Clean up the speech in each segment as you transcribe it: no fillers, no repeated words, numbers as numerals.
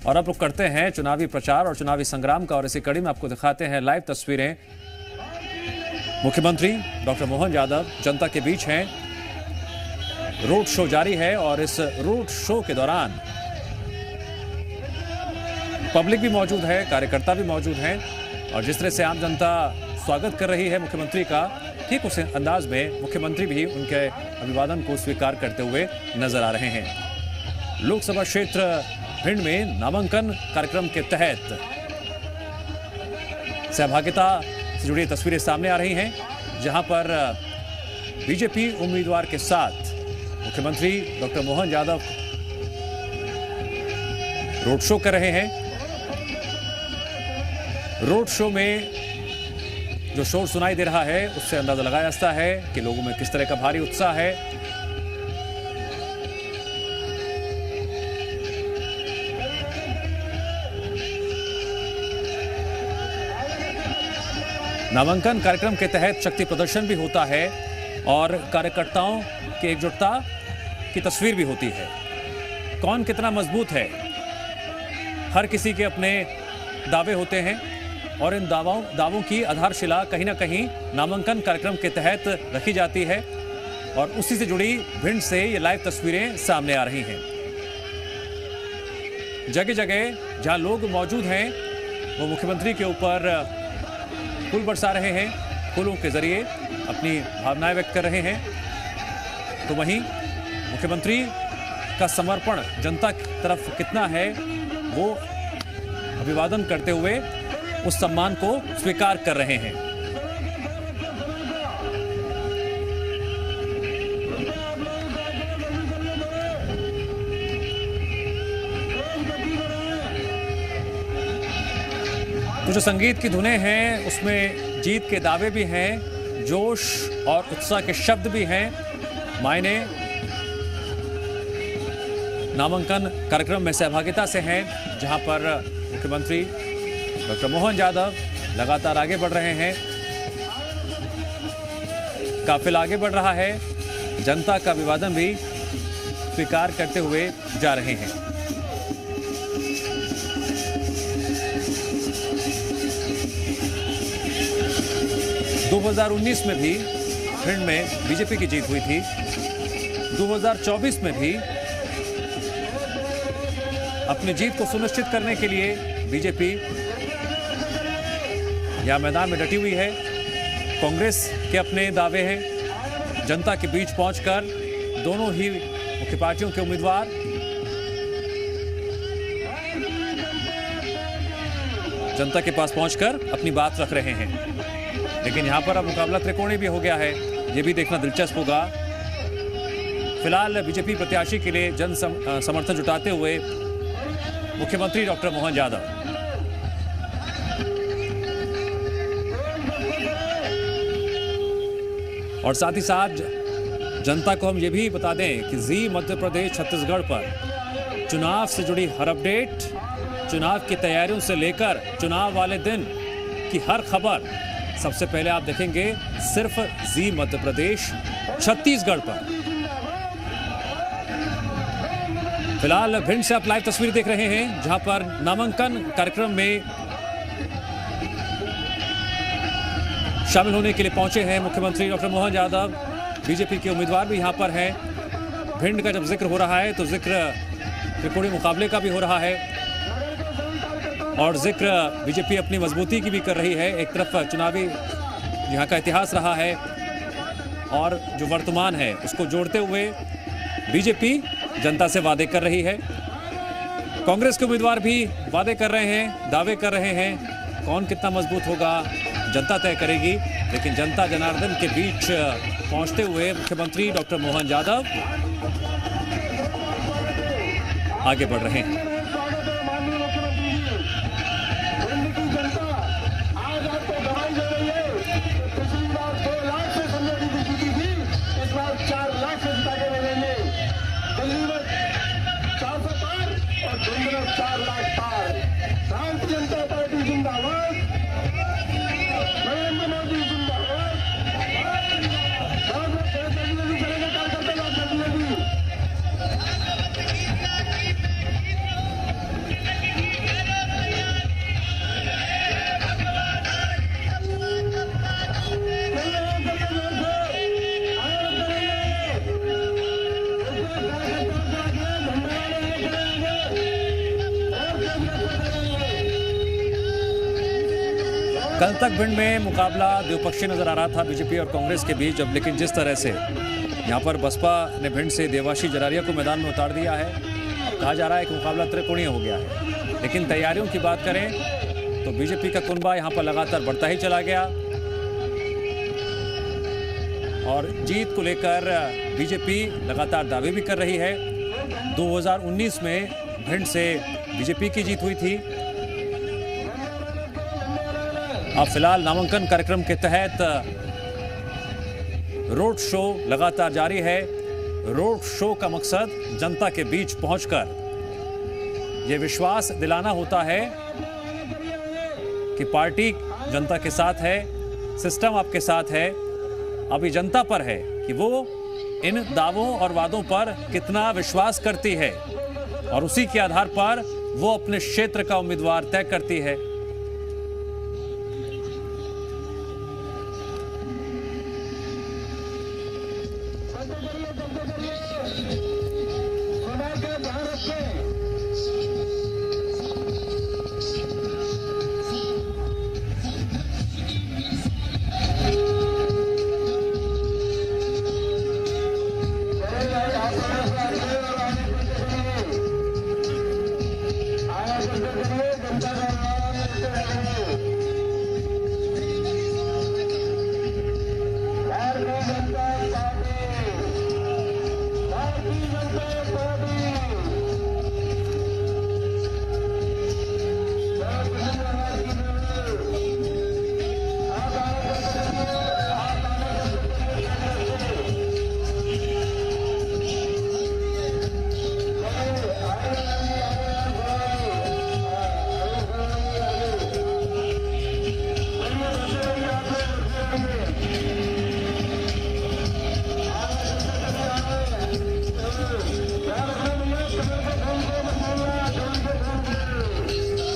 और अब रुक करते हैं चुनावी प्रचार और चुनावी संग्राम का, और इसी कड़ी में आपको दिखाते हैं लाइव तस्वीरें। मुख्यमंत्री डॉक्टर मोहन यादव जनता के बीच हैं, रोड शो जारी है और इस रोड शो के दौरान पब्लिक भी मौजूद है, कार्यकर्ता भी मौजूद हैं, और जिस तरह से आम जनता स्वागत कर रही है मुख्यमंत्री का, ठीक उसी अंदाज में मुख्यमंत्री भी उनके अभिवादन को स्वीकार करते हुए नजर आ रहे हैं। लोकसभा क्षेत्र भिंड में नामांकन कार्यक्रम के तहत सहभागिता से जुड़ी तस्वीरें सामने आ रही हैं, जहां पर बीजेपी उम्मीदवार के साथ मुख्यमंत्री doctor Mohan Yadav road show कर रहे हैं। रोड शो में जो शोर सुनाई दे रहा है उससे अंदाजा लगाया जा सकता है कि लोगों में किस तरह का भारी उत्साह है। नामांकन कार्यक्रम के तहत शक्ति प्रदर्शन भी होता है और कार्यकर्ताओं की एकजुटता की तस्वीर भी होती है। कौन कितना मजबूत है, हर किसी के अपने दावे होते हैं और इन दावों की आधारशिला कहीं ना कहीं नामांकन कार्यक्रम के तहत रखी जाती है, और उसी से जुड़ी भिंड से ये लाइव तस्वीरें सामने आ रही हैं। जगह जगह जहां लोग मौजूद हैं वो मुख्यमंत्री के ऊपर फूल बरसा रहे हैं, फूलों के जरिए अपनी भावनाएं व्यक्त कर रहे हैं। तो वहीं मुख्यमंत्री का समर्पण जनता की तरफ कितना है, वो अभिवादन करते हुए उस सम्मान को स्वीकार कर रहे हैं। तो जो संगीत की धुनें हैं उसमें जीत के दावे भी हैं, जोश और उत्साह के शब्द भी हैं। मायने नामांकन कार्यक्रम में सहभागिता से हैं, जहां पर मुख्यमंत्री डॉक्टर मोहन यादव लगातार आगे बढ़ रहे हैं, काफिला आगे बढ़ रहा है, जनता का अभिवादन भी स्वीकार करते हुए जा रहे हैं। दो 2019 में भी भिंड में बीजेपी की जीत हुई थी। 2024 में भी अपनी जीत को सुनिश्चित करने के लिए बीजेपी यह मैदान में डटी हुई है। कांग्रेस के अपने दावे हैं। जनता के बीच पहुंचकर दोनों ही मुख्य पार्टियों के उम्मीदवार जनता के पास पहुंचकर अपनी बात रख रहे हैं। लेकिन यहां पर अब मुकाबला त्रिकोणीय भी हो गया है, यह भी देखना दिलचस्प होगा। फिलहाल बीजेपी प्रत्याशी के लिए जन समर्थन जुटाते हुए मुख्यमंत्री डॉक्टर मोहन यादव, और साथ ही साथ जनता को हम ये भी बता दें कि जी मध्य प्रदेश छत्तीसगढ़ पर चुनाव से जुड़ी हर अपडेट, चुनाव की तैयारियों से लेकर चुनाव वाले दिन की हर खबर सबसे पहले आप देखेंगे सिर्फ जी मध्य प्रदेश छत्तीसगढ़ पर। फिलहाल भिंड से आप लाइव तस्वीर देख रहे हैं, जहां पर नामांकन कार्यक्रम में शामिल होने के लिए पहुंचे हैं मुख्यमंत्री डॉक्टर मोहन यादव। बीजेपी के उम्मीदवार भी यहां पर हैं। भिंड का जब जिक्र हो रहा है तो जिक्र त्रिकोणीय मुकाबले का भी हो रहा है, और जिक्र बीजेपी अपनी मजबूती की भी कर रही है। एक तरफ चुनावी यहाँ का इतिहास रहा है और जो वर्तमान है उसको जोड़ते हुए बीजेपी जनता से वादे कर रही है। कांग्रेस के उम्मीदवार भी वादे कर रहे हैं, दावे कर रहे हैं। कौन कितना मजबूत होगा जनता तय करेगी, लेकिन जनता जनार्दन के बीच पहुंचते हुए मुख्यमंत्री डॉक्टर मोहन यादव आगे बढ़ रहे हैं। कल तक भिंड में मुकाबला द्विपक्षीय नजर आ रहा था बीजेपी और कांग्रेस के बीच, अब लेकिन जिस तरह से यहां पर बसपा ने भिंड से देवाशीष जरारिया को मैदान में उतार दिया है, कहा जा रहा है कि मुकाबला त्रिकोणीय हो गया है। लेकिन तैयारियों की बात करें तो बीजेपी का कुनबा यहां पर लगातार बढ़ता ही चला गया और जीत को लेकर बीजेपी लगातार दावे भी कर रही है। 2019 में भिंड से बीजेपी की जीत हुई थी। अब फिलहाल नामांकन कार्यक्रम के तहत रोड शो लगातार जारी है। रोड शो का मकसद जनता के बीच पहुंचकर यह विश्वास दिलाना होता है कि पार्टी जनता के साथ है, सिस्टम आपके साथ है। अभी जनता पर है कि वो इन दावों और वादों पर कितना विश्वास करती है और उसी के आधार पर वो अपने क्षेत्र का उम्मीदवार तय करती है।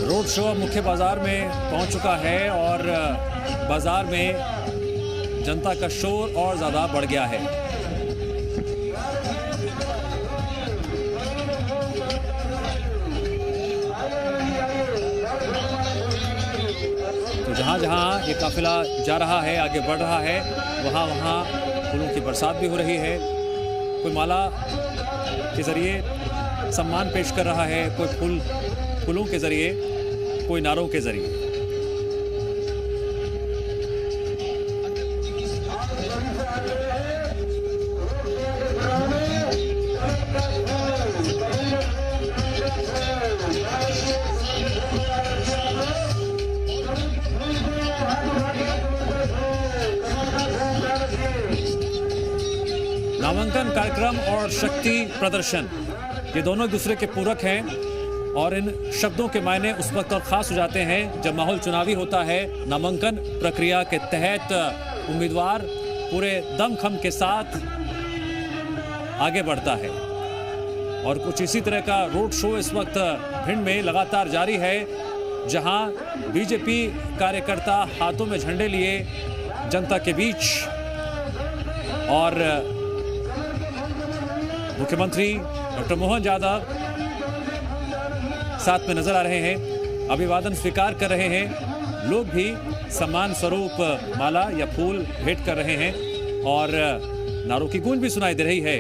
रोड शो अब मुख्य बाजार में पहुंच चुका है और बाजार में जनता का शोर और ज्यादा बढ़ गया है। तो जहां जहां ये काफिला जा रहा है, आगे बढ़ रहा है, वहां वहां फूलों की बरसात भी हो रही है। कोई माला के जरिए सम्मान पेश कर रहा है, कोई फूलों के जरिए, कोई नारों के जरिए। नामांकन कार्यक्रम और शक्ति प्रदर्शन ये दोनों एक दूसरे के पूरक हैं और इन शब्दों के मायने उस वक्त और खास हो जाते हैं जब माहौल चुनावी होता है। नामांकन प्रक्रिया के तहत उम्मीदवार पूरे दमखम के साथ आगे बढ़ता है और कुछ इसी तरह का रोड शो इस वक्त भिंड में लगातार जारी है, जहां बीजेपी कार्यकर्ता हाथों में झंडे लिए जनता के बीच और मुख्यमंत्री डॉक्टर मोहन यादव साथ में नजर आ रहे हैं, अभिवादन स्वीकार कर रहे हैं। लोग भी सम्मान स्वरूप माला या फूल भेंट कर रहे हैं और नारों की गूंज भी सुनाई दे रही है।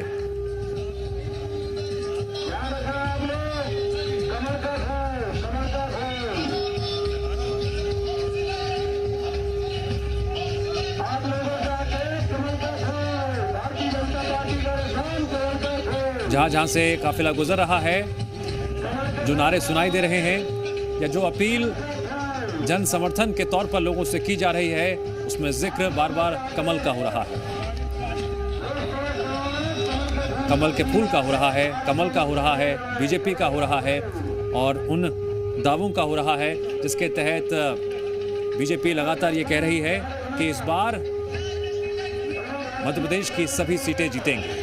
जहां जहां से काफिला गुजर रहा है, जो नारे सुनाई दे रहे हैं या जो अपील जन समर्थन के तौर पर लोगों से की जा रही है, उसमें जिक्र बार बार कमल का हो रहा है, कमल के फूल का हो रहा है, कमल का हो रहा है, बीजेपी का हो रहा है और उन दावों का हो रहा है जिसके तहत बीजेपी लगातार ये कह रही है कि इस बार मध्य प्रदेश की सभी सीटें जीतेंगे।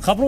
खबरों